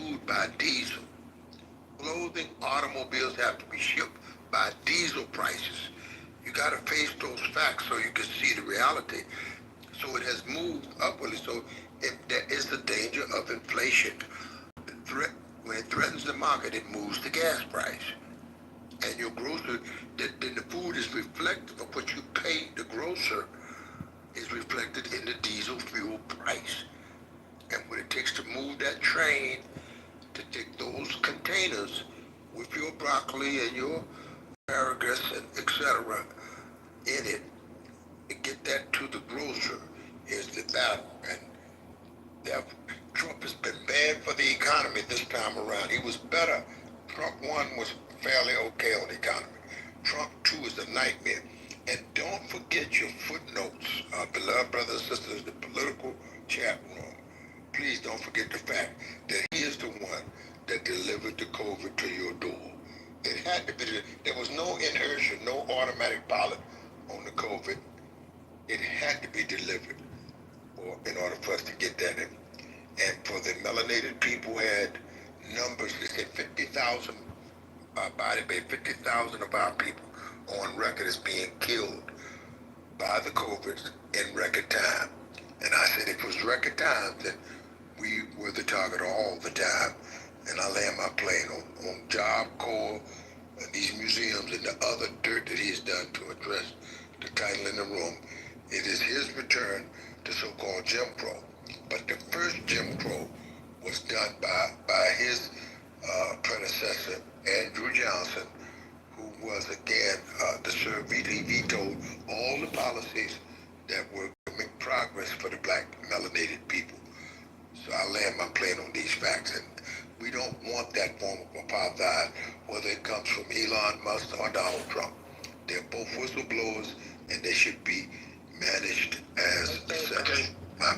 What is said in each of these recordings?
fueled by diesel. Clothing, automobiles have to be shipped by diesel prices. You got to face those facts so you can see the reality. So it has moved upwardly. So there is the danger of inflation. When it threatens the market, it moves the gas price. And your grocer, then the food is reflective of what you pay the grocer is reflected in the diesel fuel price. And what it takes to move that train, to take those containers with your broccoli and your asparagus and etc. in it, to get that to the grocer is the battle. And Trump has been bad for the economy this time around. He was better. Trump 1 was fairly okay on the economy. Trump 2 is a nightmare. And don't forget your footnotes, beloved brothers and sisters, the political chat room. Please don't forget the fact that he is the one that delivered the COVID to your door. It had to be, there was no inertia, no automatic pilot on the COVID. It had to be delivered in order for us to get that in. And for the melanated people had numbers, they said 50,000 body, 50,000 of our people on record as being killed by the COVID in record time. And I said, if it was record time, then we were the target all the time. And I land my plane on Job Corps and these museums and the other dirt that he's done to address the title in the room. It is his return to so-called Jim Crow. But the first Jim Crow was done by his predecessor, Andrew Johnson, who was again the survey. He vetoed all the policies that were making progress for the black melanated people. So I land my plane on these facts, and we don't want that form of apartheid, whether it comes from Elon Musk or Donald Trump. They're both whistleblowers, and they should be managed as such. My.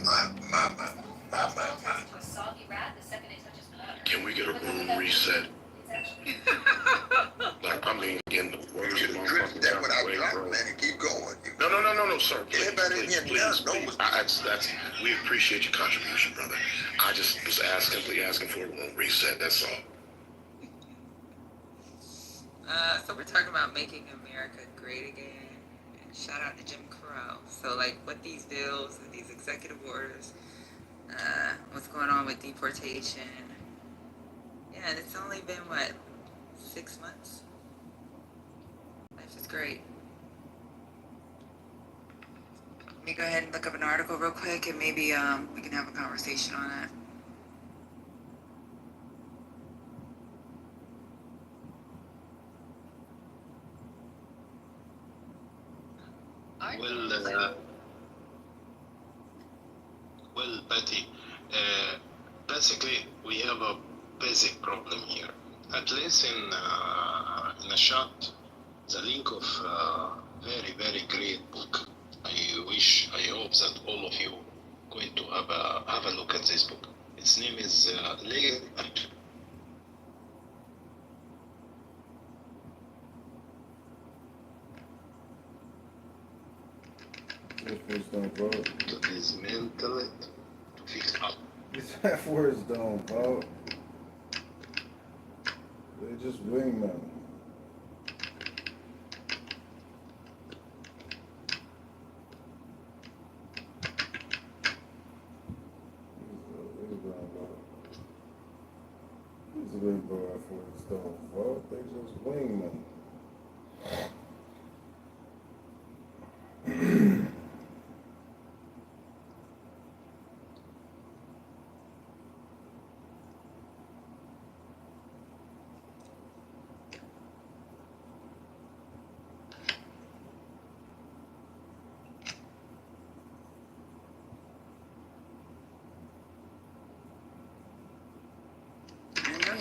Can we get a room reset? Like, I mean, in the words of that without dropping, man, and keep going. No, sir. Please. We appreciate your contribution, brother. I just was simply asking for a room reset, that's all. So we're talking about making America great again, and shout out to Jim Crow. So like what these bills and these executive orders, what's going on with deportation. Yeah, and it's only been, 6 months? Life is great. Let me go ahead and look up an article real quick, and maybe we can have a conversation on that. Well, Betty, basically we have a basic problem here. At least in a shot, the link of very, very great book. I hope that all of you going to have a look at this book. Its name is Legal. Dismantle it to fix up. These F-words don't vote. They're just wingmen. These liberal F-words don't vote. They're just wingmen.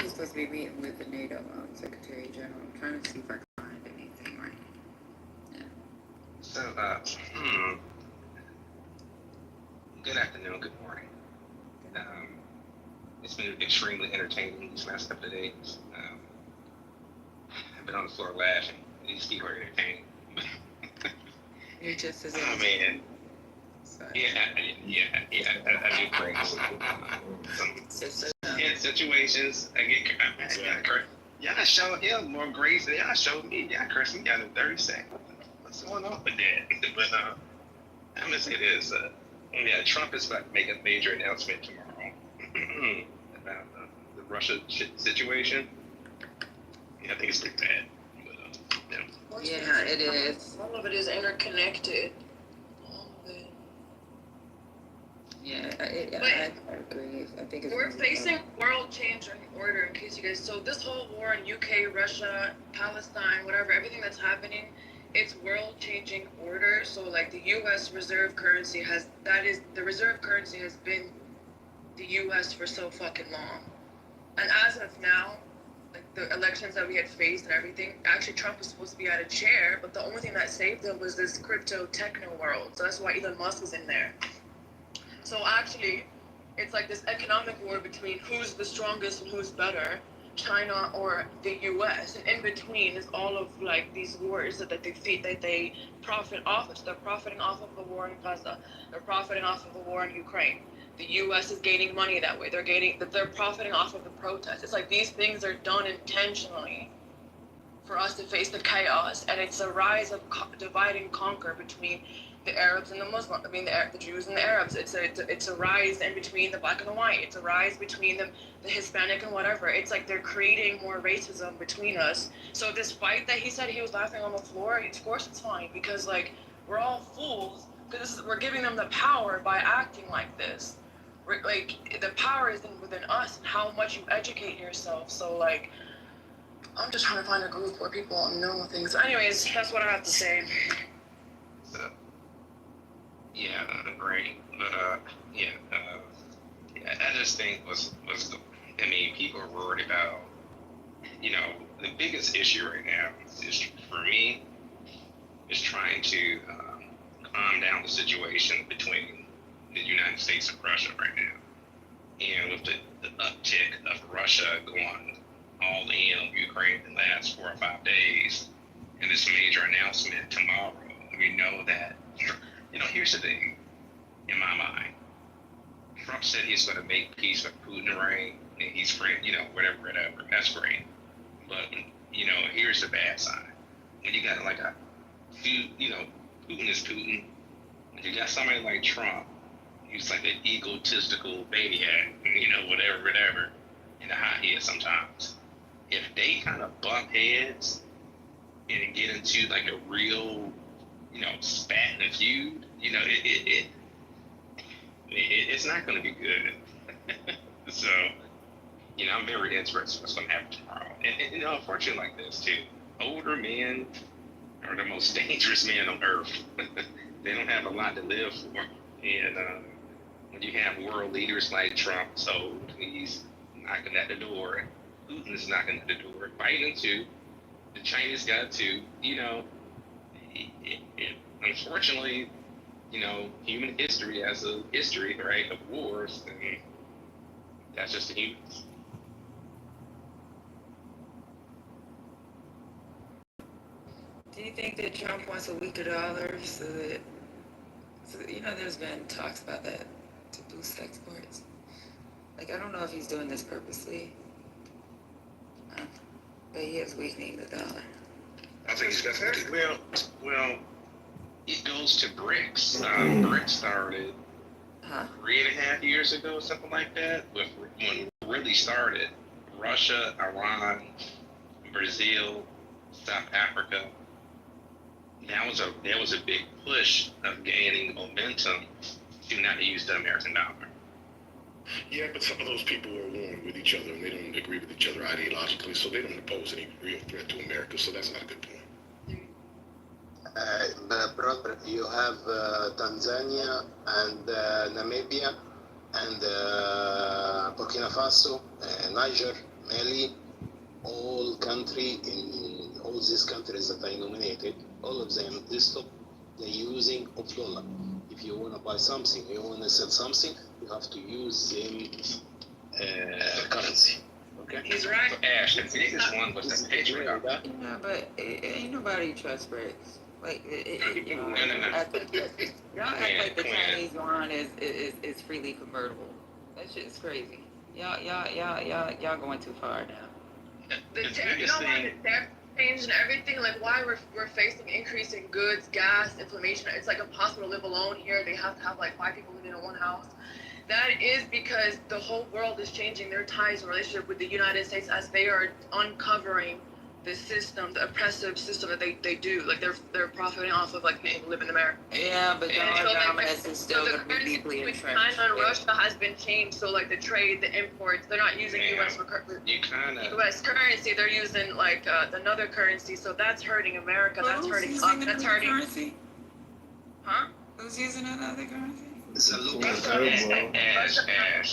He's supposed to be meeting with the NATO Secretary General. I'm trying to see if I can find anything right now. Yeah. So, good afternoon, good morning. It's been extremely entertaining these last couple of days. I've been on the floor laughing. These people are entertaining. You're just as I mean, yeah, I do bring some tense situations, I get y'all show him more grace than y'all show me. Y'all curse me out in 30 seconds. What's going on with that? But I'm gonna say this. Yeah, Trump is about to make a major announcement tomorrow about the Russia situation. Yeah, I think it's pretty bad. But, Yeah, it is. All of it is interconnected. All of it. Yeah, I agree. I think it's We're facing world changing order, in case you guys. So this whole war in UK, Russia, Palestine, whatever, everything that's happening, it's world changing order. So like the U.S. reserve currency the reserve currency has been the U.S. for so fucking long, and as of now, like the elections that we had faced and everything, actually Trump was supposed to be at a chair, but the only thing that saved him was this crypto techno world. So that's why Elon Musk is in there. So actually, it's like this economic war between who's the strongest and who's better, China or the U.S. And in between is all of like these wars that they profit off of. So they're profiting off of the war in Gaza. They're profiting off of the war in Ukraine. The U.S. is gaining money that way. They're profiting off of the protests. It's like these things are done intentionally for us to face the chaos, and it's a rise of divide and conquer between the Arabs and the Muslims. I mean, the Jews and the Arabs. It's a rise in between the black and the white. It's a rise between the Hispanic and whatever. It's like they're creating more racism between us. So this fight that he said he was laughing on the floor, of course it's fine, because like we're all fools because we're giving them the power by acting like this. Like the power is within us and how much you educate yourself. So like I'm just trying to find a group where people know things. Anyways, that's what I have to say. So, yeah, great. But I just think I mean, people are worried about, the biggest issue right now is, for me, is trying to calm down the situation between the United States and Russia right now. And with the uptick of Russia going all in on Ukraine in the last 4 or 5 days, and this major announcement tomorrow, we know that, here's the thing, in my mind. Trump said he's going to make peace with Putin and reign, and he's free, whatever. That's great. But, here's the bad side. When you got like Putin is Putin. When you got somebody like Trump, he's like an egotistical maniac, whatever, and how he is sometimes. If they kind of bump heads and get into like a real, spat and a feud, it's not going to be good. So, I'm very interested in what's going to happen tomorrow. And unfortunately like this too, older men are the most dangerous men on earth. They don't have a lot to live for. And when you have world leaders like Trump, so he's knocking at the door, Putin is knocking at the door, Biden too, the Chinese guy too, unfortunately, human history has a history, right, of wars, and that's just the humans. Do you think that Trump wants a weaker dollar so there's been talks about that to boost exports? Like, I don't know if he's doing this purposely, but he is weakening the dollar. I think he's definitely. Well, it goes to BRICS. BRICS started 3.5 years ago, something like that. When it really started, Russia, Iran, Brazil, South Africa. There was a big push of gaining momentum to not use the American dollar. Yeah, but some of those people are warring with each other and they don't agree with each other ideologically, so they don't pose any real threat to America, so that's not a good point. Brother, you have Tanzania and Namibia and Burkina Faso, Niger, Mali, all these countries that I nominated, all of them, they stop the using of dollar. If you want to buy something, you want to sell something, you have to use them currency. Okay. He's right. So Ash, the biggest one was the Patriot. Yeah, but ain't nobody trust BRICS. Like, No. act like that. Y'all act like the Chinese yuan is freely convertible. That shit is crazy. Y'all going too far now. The The you biggest know why thing, the tariff change and everything, like why we're facing increase in goods, gas, inflation. It's like impossible to live alone here. They have to have like 5 people living in one house. That is because the whole world is changing their ties and relationship with the United States as they are uncovering the system, the oppressive system that they do. Like they're profiting off of like people who live in America. Yeah, but And dollar so like dominance is still the going to be currency deeply between entrenched. China and Russia has been changed. So like the trade, the imports, they're not using Yeah. you kind of, U.S. currency. They're using like another currency. So that's hurting America. That's Who's hurting using us. That's another hurting. currency? Huh? Who's using another currency? It's a local Ash,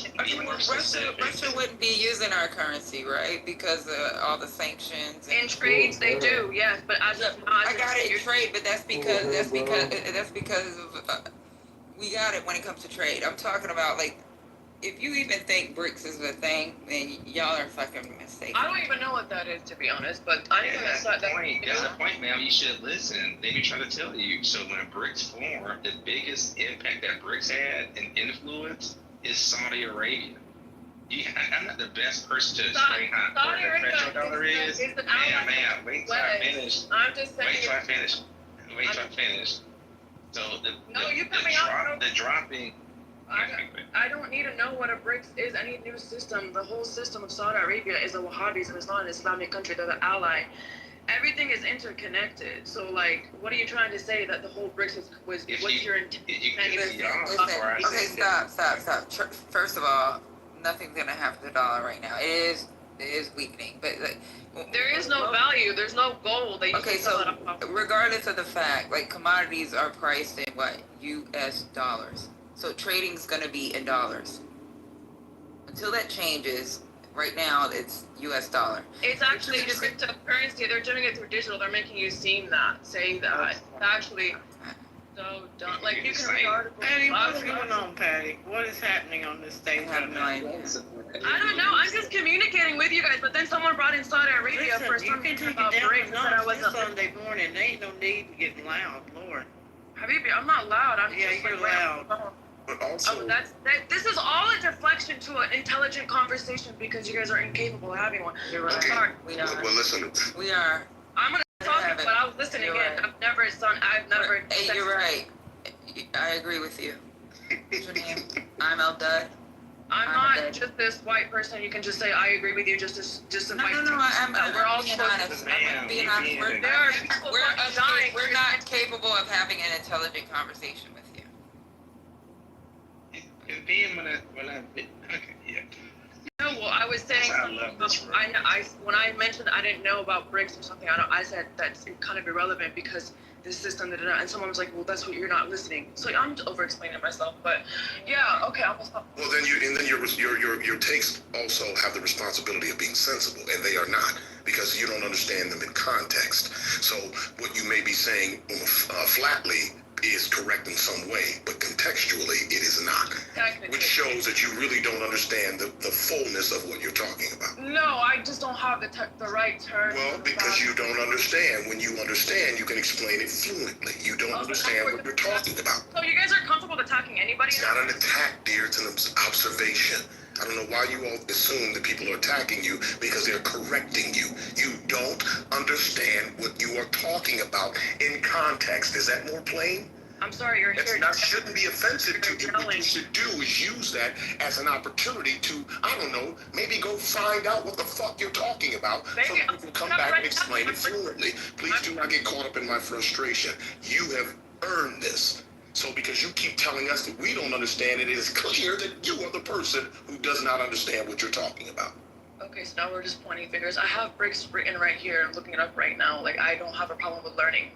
be more Russia specific. wouldn't be using our currency, right? Because of all the sanctions. In trades, they do, yes, but as of now, I got it in trade, but that's because we got it when it comes to trade. I'm talking about like if you even think BRICS is a thing, then y'all are fucking mistaken. I don't even know what that is, to be honest, but I know That's that's the not point. That's the point, ma'am. You should listen. They be trying to tell you. So when BRICS formed, the biggest impact that BRICS had and influence is Saudi Arabia. I'm not the best person to explain how Saudi important the petrodollar Arabia is. is an ally. Ma'am, wait till I finish. I'm just saying. Wait till I finish. Wait till I finish. So No, you cut me off. the dropping. I don't need to know what a BRICS is. Any new system, the whole system of Saudi Arabia is a Wahhabism. It's not an Islamic country. They're the ally. Everything is interconnected. So, like, what are you trying to say that the whole BRICS was what's your intent? Okay, stop. First of all, nothing's gonna happen to the dollar right now. It is weakening, but like, there is no value. There's no gold that you okay, can sell so it off. regardless of the fact, like commodities are priced in what? US dollars. So trading's gonna be in dollars. Until that changes, right now it's US dollar. It's actually just cryptocurrency. They're doing it through digital. They're making you say that. It's actually so dumb. Like you can read articles. Patty, what's going on, Patty? What is happening on this I stage have right no now? idea. I don't know. I'm just communicating with you guys. But then someone brought in Saudi Arabia for Listen, you something can take about it down BRICS to that I none. wasn't. It's Sunday morning. There ain't no need to get loud, Lord. Habibi, I'm not loud. I'm Yeah, just you're like, loud. But also, this is all a deflection to an intelligent conversation because you guys are incapable of having one. You're right. okay, Sorry. We are. well, listen. We are. I'm gonna talk, have it. but I was listening You're in. right. I've never. Hey, you're right. I agree with you. What's your name? I'm Eldad. I'm I'm not dead. just this white person. You can just say I agree with you. Just a No, white. we're all being being honest. I'm being honest. There are people dying. We're not capable of having an intelligent conversation with you. And then when I okay, yeah. No, well, I was saying I something love this about, when I mentioned I didn't know about BRICS or something, I said that's kind of irrelevant because this system, and someone was like, well, that's what you're not listening. So I'm over-explaining myself, but yeah, okay, I'm gonna stop. Well, then your takes also have the responsibility of being sensible, and they are not because you don't understand them in context. So what you may be saying flatly is correct in some way, but contextually it is not, which shows that you really don't understand the fullness of what you're talking about. No, I just don't have the right term. Well, because you don't understand. When you understand, you can explain it fluently. You don't understand what you're talking about. So you guys are comfortable attacking anybody? It's not an attack, dear. It's an observation. I don't know why you all assume that people are attacking you because they're correcting you. You don't understand what you are talking about in context. Is that more plain? I'm sorry, you're here. That shouldn't be offensive to you. What you should do is use that as an opportunity to, I don't know, maybe go find out what the fuck you're talking about so you can come back and explain it fluently. Please do not get caught up in my frustration. You have earned this. So because you keep telling us that we don't understand it, it is clear that you are the person who does not understand what you're talking about. Okay, so now we're just pointing fingers. I have BRICS written right here. I'm looking it up right now. Like, I don't have a problem with learning.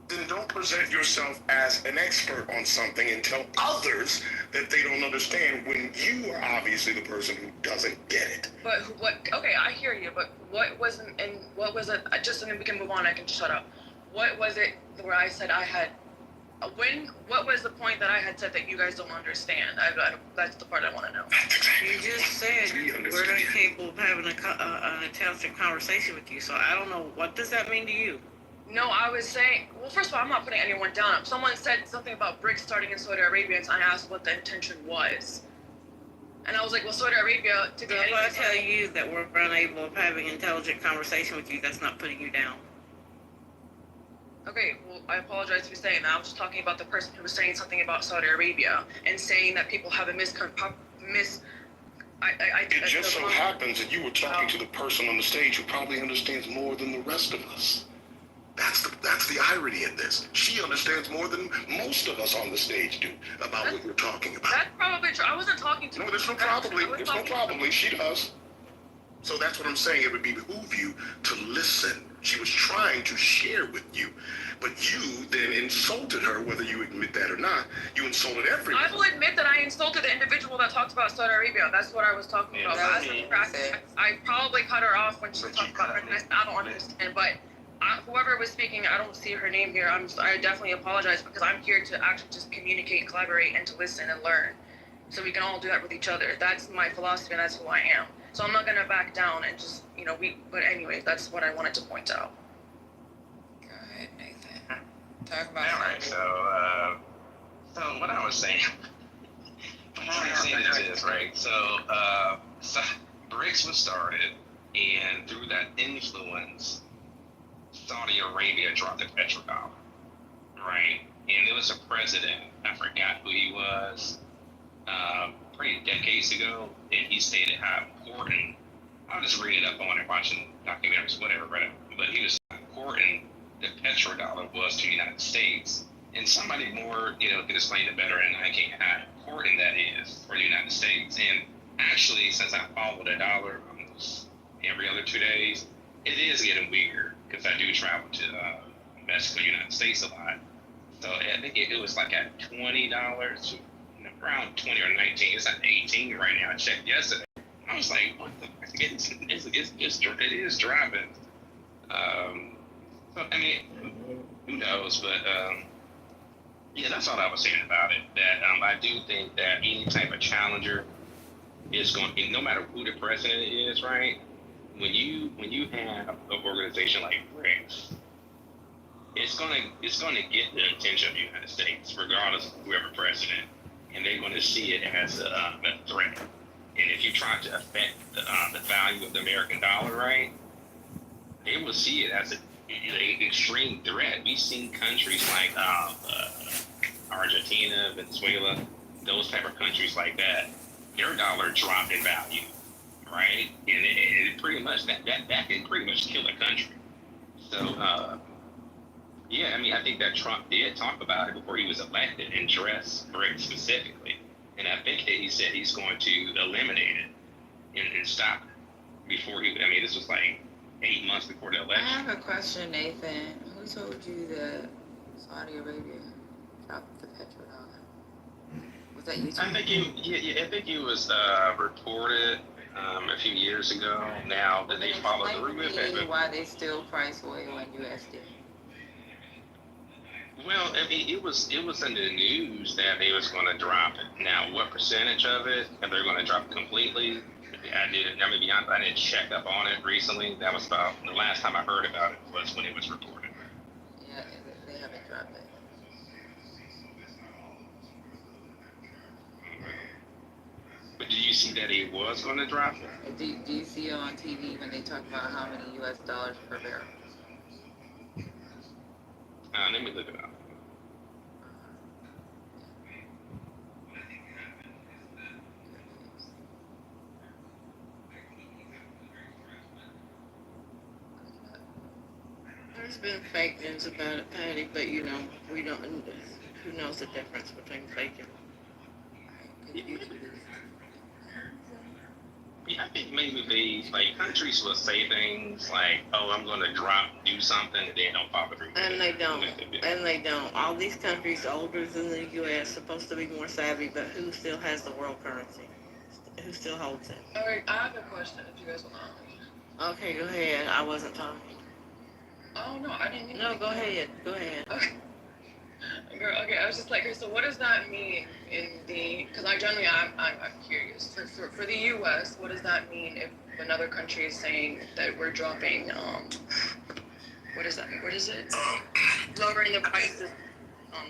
Then don't present yourself as an expert on something and tell others that they don't understand when you are obviously the person who doesn't get it. But what? Okay, I hear you. But what wasn't? And what was it? Just so then we can move on. I can shut up. What was it where I said I had? What was the point that I had said that you guys don't understand? That's the part I want to know. You just said we're not capable of having an intelligent conversation with you. So I don't know. What does that mean to you? No, I was saying, well, first of all, I'm not putting anyone down. Someone said something about BRICS starting in Saudi Arabia, and I asked what the intention was. And I was like, well, Saudi Arabia, to be So if I tell you that we're unable of having intelligent conversation with you, that's not putting you down. Okay, well, I apologize for saying that. I was just talking about the person who was saying something about Saudi Arabia and saying that people have a It just so happens that you were talking to the person on the stage who probably understands more than the rest of us. That's the irony in this. She understands more than most of us on the stage do about what you're talking about. That's probably true. I wasn't talking to. No, there's no probably. There's no probably. She does. So that's what I'm saying. It would behoove you to listen. She was trying to share with you, but you then insulted her, whether you admit that or not. You insulted everyone. I will admit that I insulted the individual that talked about Saudi Arabia. That's what I was talking about. I probably cut her off when she was talking about her. I don't understand, but whoever was speaking, I don't see her name here. I definitely apologize because I'm here to actually just communicate, collaborate, and to listen and learn, so we can all do that with each other. That's my philosophy, and that's who I am. So I'm not gonna back down and just, but anyway, that's what I wanted to point out. Go ahead, Nathan. Talk about All right, so what I was saying, is this, right? So BRICS was started, and through that influence, Saudi Arabia dropped the petrodollar, right? And there was a president, I forgot who he was, probably decades ago, and he stated how important, I'll just read it up on it, watching documentaries, whatever, right? But he was how important the petrodollar was to the United States. And somebody more, can explain it better, and I can, how important that is for the United States. And actually, since I follow the dollar almost every other 2 days, it is getting weaker because I do travel to Mexico, United States a lot. So I think it was like at $20, around 20 or 19. It's at 18 right now. I checked yesterday. I was like, what the fuck? It is driving. So, I mean, who knows? But, yeah, that's all I was saying about it. That I do think that any type of challenger is going, no matter who the president is, right? When you have an organization like BRICS, it's gonna get the attention of the United States, regardless of whoever president, and they're going to see it as a threat. And if you try to affect the value of the American dollar, right, they will see it as an extreme threat. We've seen countries like Argentina, Venezuela, those type of countries like that, their dollar drop in value, right? And it pretty much that can pretty much kill a country. So yeah, I mean, I think that Trump did talk about it before he was elected and address BRICS specifically. And I think that he said he's going to eliminate it and stop it before this was like 8 months before the I election. have a question, Nathan. Who told you that Saudi Arabia dropped the petrodollar? Was that you? I think it was reported a few years ago. Now that they follow through with it. Why they still price oil in USD? Well, I mean, it was in the news that they was going to drop it. Now, what percentage of it, if they're going to drop it completely, I didn't check up on it recently. That was about, the last time I heard about it was when it was reported. Yeah, they haven't dropped it. But do you see that he was going to drop it? Do you see it on TV when they talk about how many US dollars per barrel? Let me look it up. There's been fake news about it, Patty, but we don't, who knows the difference between fake and... Yeah, I think maybe countries will say things like, "Oh, I'm going to do something," and they don't follow through. And they don't. All these countries older than the U.S. supposed to be more savvy, but who still has the world currency? Who still holds it? All right, I have a question if you guys will not. Okay, go ahead. I wasn't talking. Oh no, I didn't mean. No, go ahead. Go ahead. Okay. Girl, okay, I was just like, so what does that mean because I'm curious. For the U.S., what does that mean if another country is saying that we're dropping, what does that mean? What is it? Lowering the prices on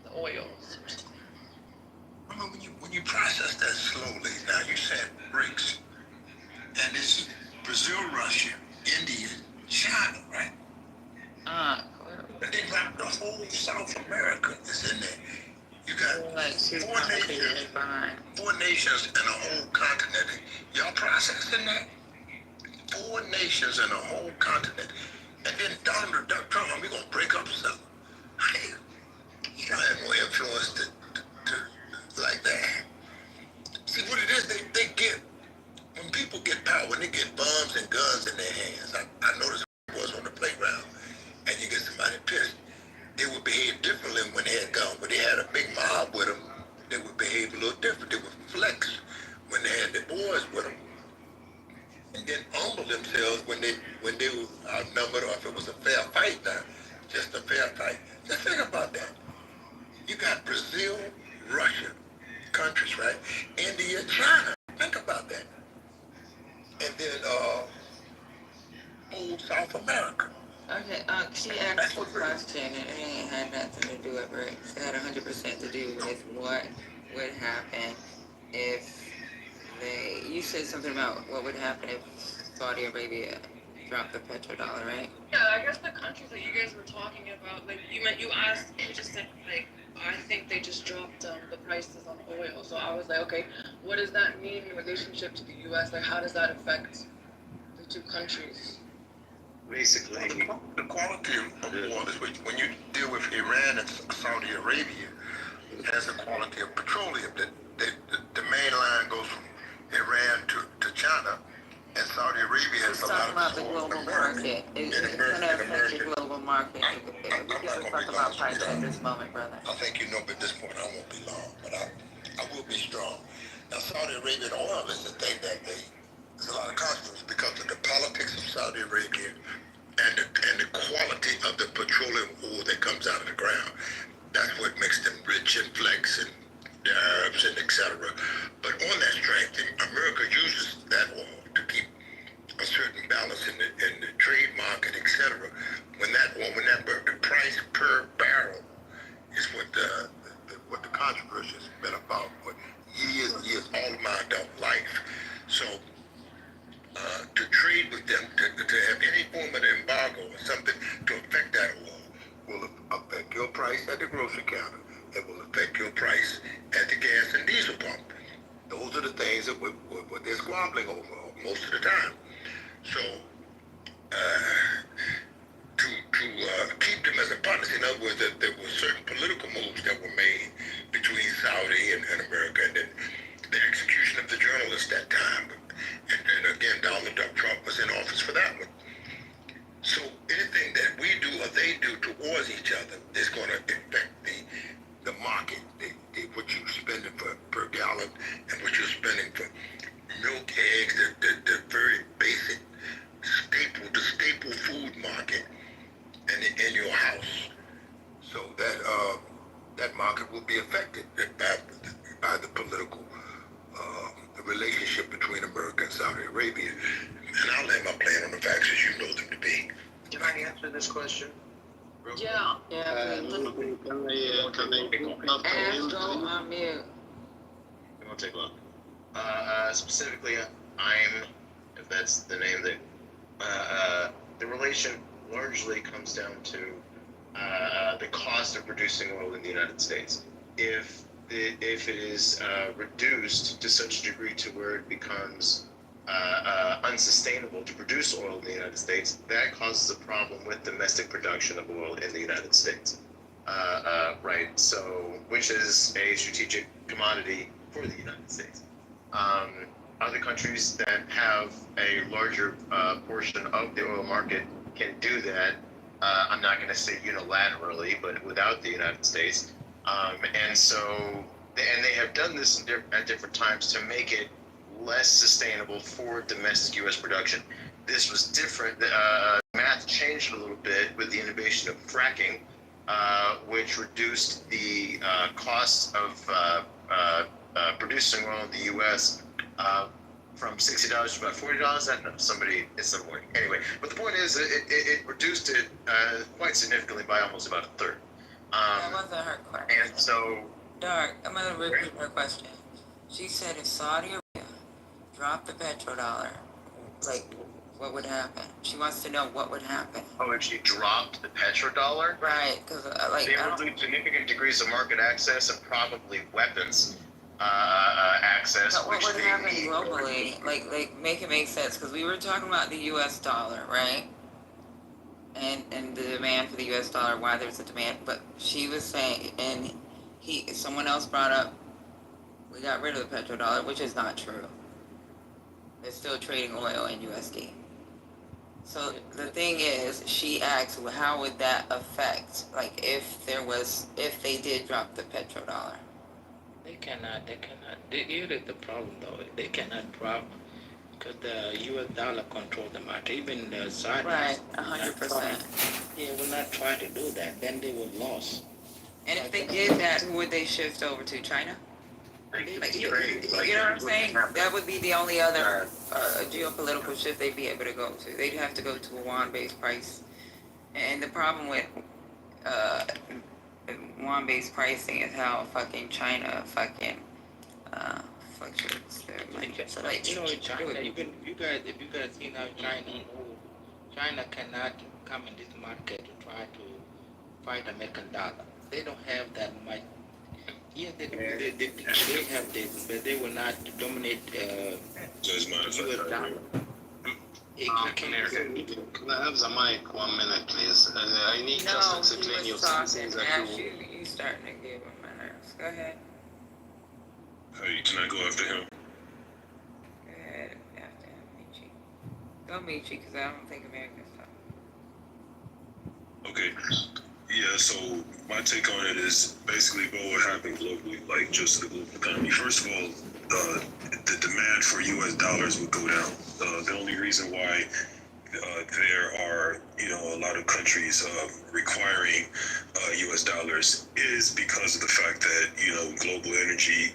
the oils. Remember when you process that slowly, now you said BRICS, and this is Brazil, Russia, India, China, right? And they dropped the whole South America is in there. You got like four nations and a whole continent. Y'all processing that? 4 nations and a whole continent. And then Donald Duck Trump, we're gonna break up something. Hey, you don't have no influence to like that. See what it is, they get, when people get power, when they get bombs and guns in their hands, I noticed it was on the playground, and you get somebody pissed, they would behave differently when they had guns. When they had a big mob with them, they would behave a little different. They would flex when they had the boys with them, and then humble themselves when they were outnumbered, or if it was a fair fight. Now, just a fair fight. Just think about that. You got Brazil, Russia, countries, right? India, China. Think about that. And then old South America. Okay, she asked a question, and it ain't had nothing to do with BRICS. It had 100% to do with what would happen if you said something about what would happen if Saudi Arabia dropped the petrodollar, right? Yeah, I guess the countries that you guys were talking about, like you just said, like, I think they just dropped the prices on oil. So I was like, okay, what does that mean in relationship to the U.S.? Like, how does that affect the two countries? Basically, The quality of oil is when you deal with Iran and Saudi Arabia, it has the quality of petroleum. The main line goes from Iran to China, and Saudi Arabia has Let's a lot talk of about the global market. It's going to affect the global market. We can just talk about price at this moment, brother. I think you know, but at this point I won't be long, but I will be strong. Now, Saudi Arabian oil is the thing that there's a lot of controversy because of the politics of Saudi Arabia and the quality of the petroleum oil that comes out of the ground. That's what makes them rich and flex and the Arabs and etc. But on that strength, America uses that oil to keep a certain balance in the trade market, etc. When the price per barrel is what the controversy has been about for years and years, all of my adult life. So to trade with them, to have any form of embargo or something to affect that oil will affect your price at the grocery counter. It will affect your price at the gas and diesel pump. Those are the things that what they're squabbling over most of the time. So to keep them as a partner, in other words, that there were certain political moves that were made between Saudi and America, and then the execution of the journalists that time. And again, Donald Trump was in office for that one. So anything that we do or they do towards each other is going to affect the market, what you're spending per gallon, and what you're spending for milk, eggs, the very basic staple food market in your house. So that market will be affected by the political the relationship between America and Saudi Arabia. And I'll land my plane on the facts as you know them to be. can I answer this question? Yeah. Can I Astro on mute. It won't take long. Specifically, if that's the name that, the relation largely comes down to the cost of producing oil in the United States. If it is reduced to such a degree to where it becomes unsustainable to produce oil in the United States, that causes a problem with domestic production of oil in the United States. Right, so which is a strategic commodity for the United States. Other countries that have a larger portion of the oil market can do that. I'm not going to say unilaterally, but without the United States. And they have done this at different times to make it less sustainable for domestic U.S. production. This was different. Math changed a little bit with the innovation of fracking, which reduced the cost of producing oil in the U.S. From $60 to about $40. I don't know, it's somewhere. Anyway, but the point is, it reduced it quite significantly by almost about a third. That wasn't her question. And so Dark, I'm gonna repeat her question. She said if Saudi Arabia dropped the petrodollar, like, what would happen? She wants to know what would happen. Oh, if she dropped the petrodollar, Right, because like they I would don't, lose significant degrees of market access and probably weapons access, but what which would they happen need. globally? Like make it make sense because we were talking about the U.S. dollar, right? And the demand for the U.S. dollar, why there's a demand. But she was saying, and someone else brought up, we got rid of the petrodollar, which is not true. They're still trading oil in USD. So the thing is, she asked, well, how would that affect, like, if they did drop the petrodollar? They cannot. Here is the problem though. They cannot drop because the U.S. dollar control the market. Even the Saudis. Right, will not 100%. try- They will not try to do that. Then they will lose. And if they did that, who would they shift over to? China? Like, you know what I'm saying? That would be the only other geopolitical shift they'd be able to go to. They'd have to go to a yuan-based price. And the problem with yuan-based pricing is how fucking China fluctuates their money. So like, You know, China. Even if you guys see now, China cannot come in this market to try to fight American dollar. They don't have that much. Yes, they have this, but they will not dominate Judge, mind if I U.S. cut dollar. Can I have the mic 1 minute, please? I need just to explain you some things that you starting to give him my nerves. Go ahead. Hey, can I go after him? Go ahead after him, Michi. Go Michi, because I don't think Americans talk. Okay. Yeah, so my take on it is basically what would happen globally, like just the global economy. First of all, the demand for U.S. dollars would go down. The only reason why there are, a lot of countries requiring U.S. dollars is because of the fact that, global energy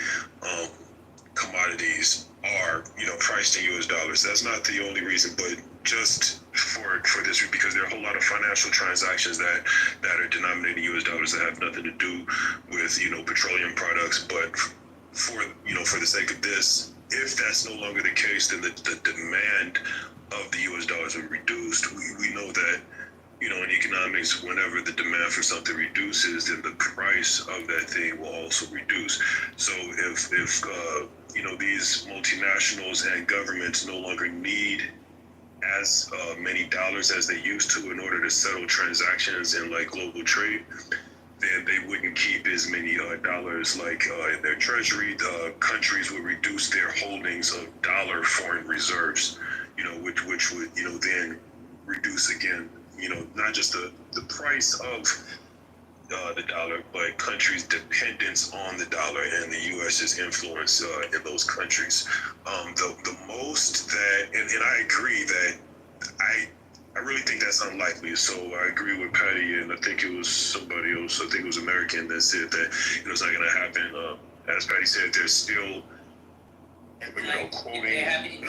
commodities are, priced in U.S. dollars. That's not the only reason, but just for this, because there are a whole lot of financial transactions that are denominated in U.S. dollars that have nothing to do with, petroleum products. But for the sake of this, if that's no longer the case, then the demand of the U.S. dollars will be reduced. We know that, in economics, whenever the demand for something reduces, then the price of that thing will also reduce. So if these multinationals and governments no longer need as many dollars as they used to in order to settle transactions in like global trade, then they wouldn't keep as many dollars like in their treasury. The countries would reduce their holdings of dollar foreign reserves, which would, then reduce again, not just the price of the dollar, but countries' dependence on the dollar and the U.S.'s influence in those countries. The most that, and I agree that I really think that's unlikely. So I agree with Patty, and I think it was somebody else, I think it was American, that said that it's not going to happen. As Patty said, there's still, quoting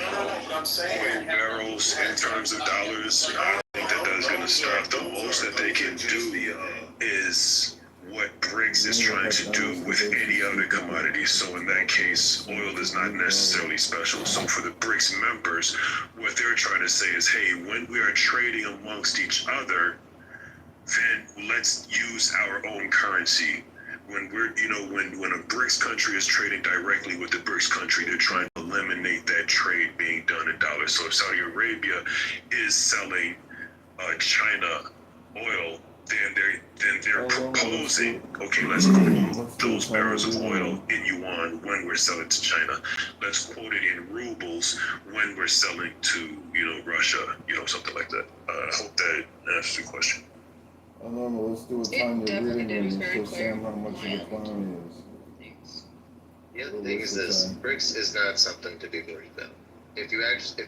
barrels in terms of dollars. I think that that's going to stop. The most that they can do is what BRICS is trying to do with any other commodity. So in that case, oil is not necessarily special. So for the BRICS members, what they're trying to say is, hey, when we are trading amongst each other, then let's use our own currency. When we're, when a BRICS country is trading directly with the BRICS country, they're trying to eliminate that trade being done in dollars. So if Saudi Arabia is selling China oil, then they're proposing, okay, let's quote those barrels of oil in yuan when we're selling to China. Let's quote it in rubles when we're selling to, Russia, something like that. I hope that answers your question. Normal, let's do a time to reading and show Sam how much of the plan is. The other thing is this: BRICS is not something to be worried about. If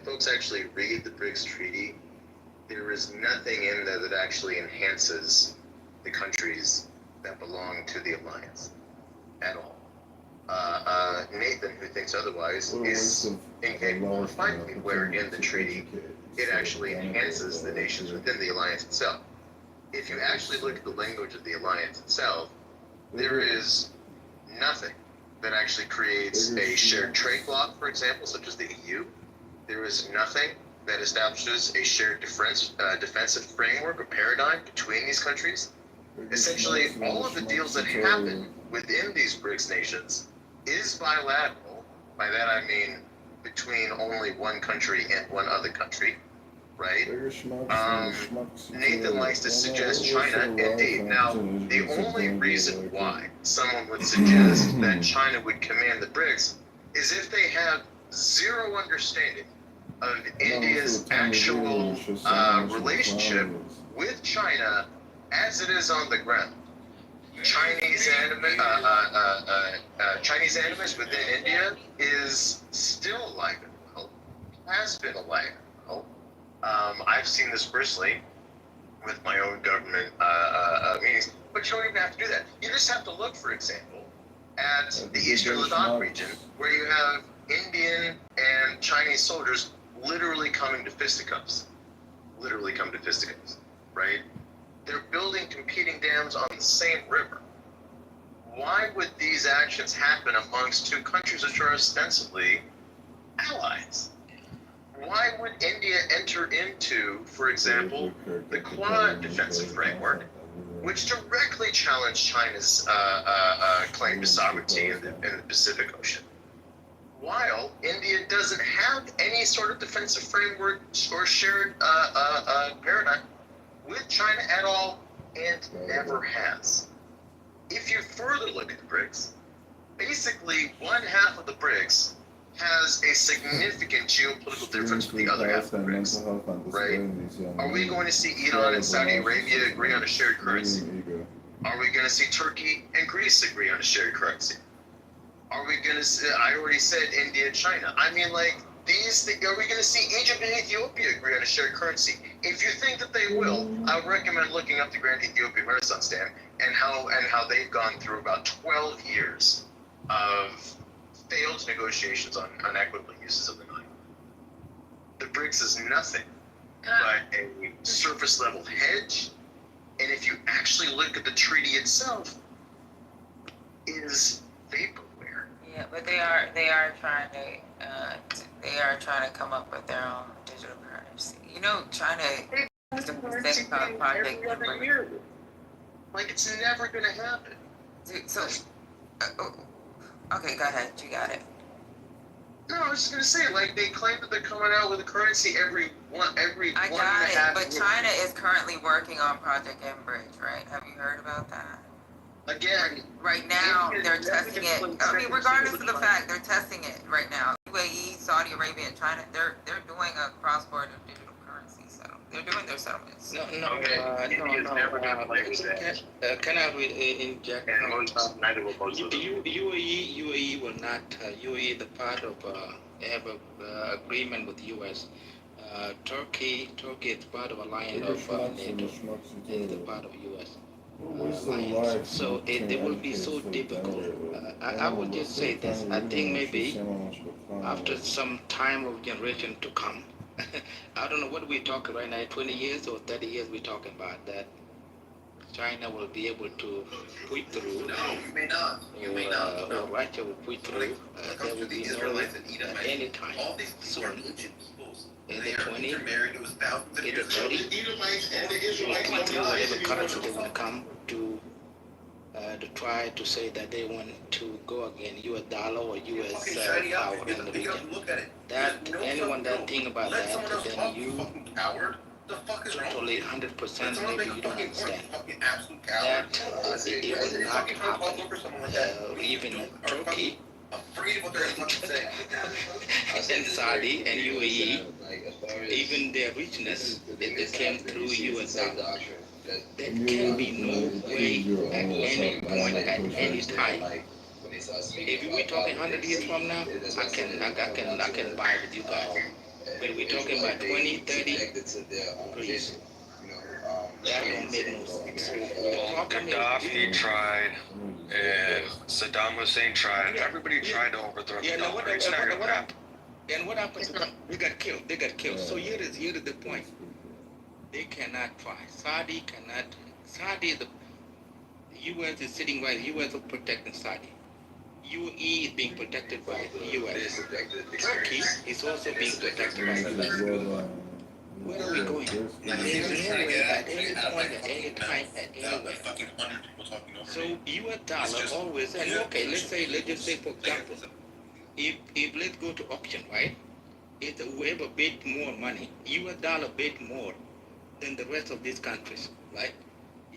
folks actually read the BRICS treaty, there is nothing in there that actually enhances the countries that belong to the alliance at all. Nathan, who thinks otherwise, is incapable of finding me where in the treaty it actually enhances the nations within the alliance itself. If you actually look at the language of the alliance itself, there is nothing that actually creates a shared trade bloc, for example, such as the EU. There is nothing that establishes a shared defensive framework or paradigm between these countries. Essentially, all of the deals that happen within these BRICS nations is bilateral. By that I mean between only one country and one other country, right? Nathan likes to suggest China, indeed. Now, the only reason why someone would suggest that China would command the BRICS is if they have zero understanding of India's actual relationship with China as it is on the ground. Chinese animus within India is still alive and well, has been alive and well. I've seen this personally with my own government meetings, but you don't even have to do that. You just have to look, for example, at the Eastern Ladakh region, where you have Indian and Chinese soldiers literally coming to fisticuffs. Literally come to fisticuffs, right? They're building competing dams on the same river. Why would these actions happen amongst two countries which are ostensibly allies? Why would India enter into, for example, the Quad defensive framework, which directly challenged China's claim to sovereignty in the Pacific Ocean, while India doesn't have any sort of defensive framework or shared paradigm with China at all, and never has? If you further look at the BRICS, basically one half of the BRICS has a significant geopolitical difference with the other half of the BRICS, right? Are we going to see Iran and Saudi Arabia agree on a shared currency? Are we going to see Turkey and Greece agree on a shared currency? Are we going to see, I already said India and China. I mean, like, are we going to see Egypt and Ethiopia agree on a shared currency? If you think that they will, I would recommend looking up the Grand Ethiopian Renaissance Dam and how they've gone through about 12 years of failed negotiations on equitable uses of the Nile. The BRICS is nothing but a surface level hedge, and if you actually look at the treaty itself, is vaporware. Yeah, but they are trying to come up with their own digital currency. You know, China is the thing about Project Ember. Like, it's never gonna happen. Dude, so, okay, go ahead. You got it. No, I was just gonna say, like, they claim that they're coming out with a currency every one and a half it, but years. China is currently working on Project Enbridge, right? Have you heard about that? Again, right now they're testing it. I mean, regardless of the fact, they're testing it right now. UAE, Saudi Arabia, and China, they're doing a cross-border digital currency settlement. They're doing their settlements. No. Can I inject? UAE will not. UAE is the part of. They have a agreement with U.S. Turkey is part of alliance of NATO. Is the part of U.S. So it will be so difficult. I would just say this. I think maybe after some time of generation to come, I don't know what we're talking right now, 20 years or 30 years we're talking about, that China will be able to push through. No, you may not. You may not. Or Russia will push through. There will be no at any time soon. In the 20, in the 30, push through whatever currency they want to come to try to say that they want to go against U.S. dollar or U.S. power in the region. That anyone that think about that, then you totally 100% maybe you don't understand. That it will not happen. Even Turkey and Saudi and UAE, even their richness, they came through U.S. dollar. There can be no way at any point, at any time. If we're talking 100 years from now, I can buy with you guys. But we're talking about 20, 30, please. That don't make no sense. Gaddafi tried, and Saddam Hussein tried. Everybody tried to overthrow the dollar. It's not going to happen. And what happened to them? They got killed. So here is the point. They cannot try. Saudi cannot. Saudi, the U.S. is sitting right. The U.S. is protecting Saudi. UAE is being protected by the US. Turkey is also being protected by the US. Where are we going? There's no way at any point, at any time, at anywhere. So US dollar always, and okay, let's just say for example, if let's go to auction, right? If whoever bid more money, US dollar bid more than the rest of these countries, right?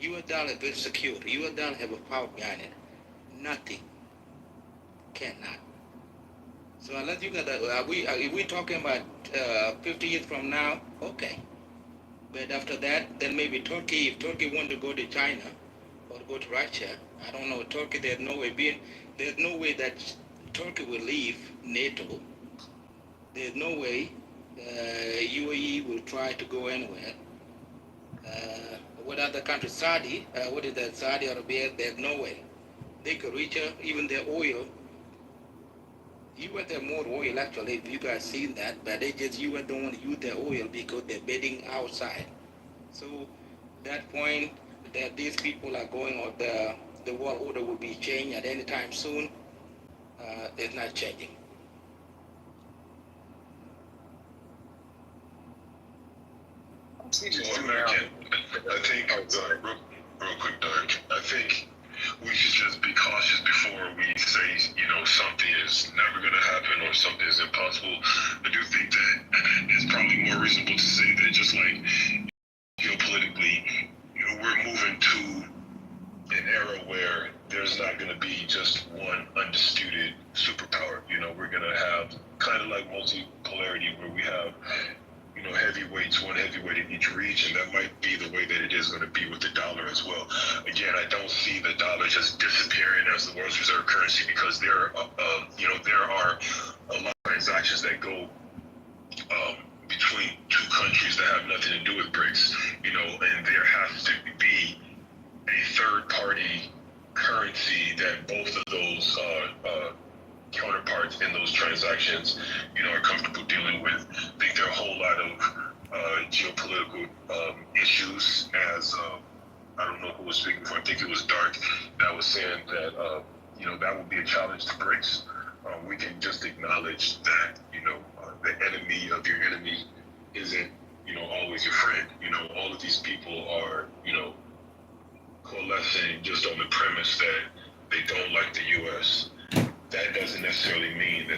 US dollar is very secure. US dollar have a power behind it. Nothing cannot. So unless you got are we talking about 50 years from now? Okay. But after that, then maybe Turkey, if Turkey want to go to China or go to Russia, I don't know, Turkey, there's no way that Turkey will leave NATO. There's no way UAE will try to go anywhere. What other countries? Saudi, what is that? Saudi Arabia, there's no way. They could reach even their oil. US have more oil actually, if you guys seen that, but US don't want to use their oil because they're bidding outside. So that point that these people are going, or the world order will be changed at any time soon, it's not changing. So American, I think, real quick, Doug, I think we should just be cautious before we say, something is never going to happen or something is impossible. I do think that it's probably more reasonable to say that just like geopolitically, we're moving to an era where there's not going to be just one undisputed superpower. We're going to have kind of like multipolarity where we have heavyweights, one heavyweight in each region. That might be the way that it is going to be with the dollar as well. Again, I don't see the dollar just disappearing as the world's reserve currency because there are a lot of transactions that go between two countries that have nothing to do with BRICS, and there has to be a third-party currency that both of those counterparts in those transactions, are comfortable dealing with. I think there are a whole lot of geopolitical issues, as I don't know who was speaking before. I think it was Dark that was saying that that would be a challenge to BRICS. We can just acknowledge that the enemy of your enemy isn't always your friend. All of these people are coalescing just on the premise that they don't like the U.S. That doesn't necessarily mean that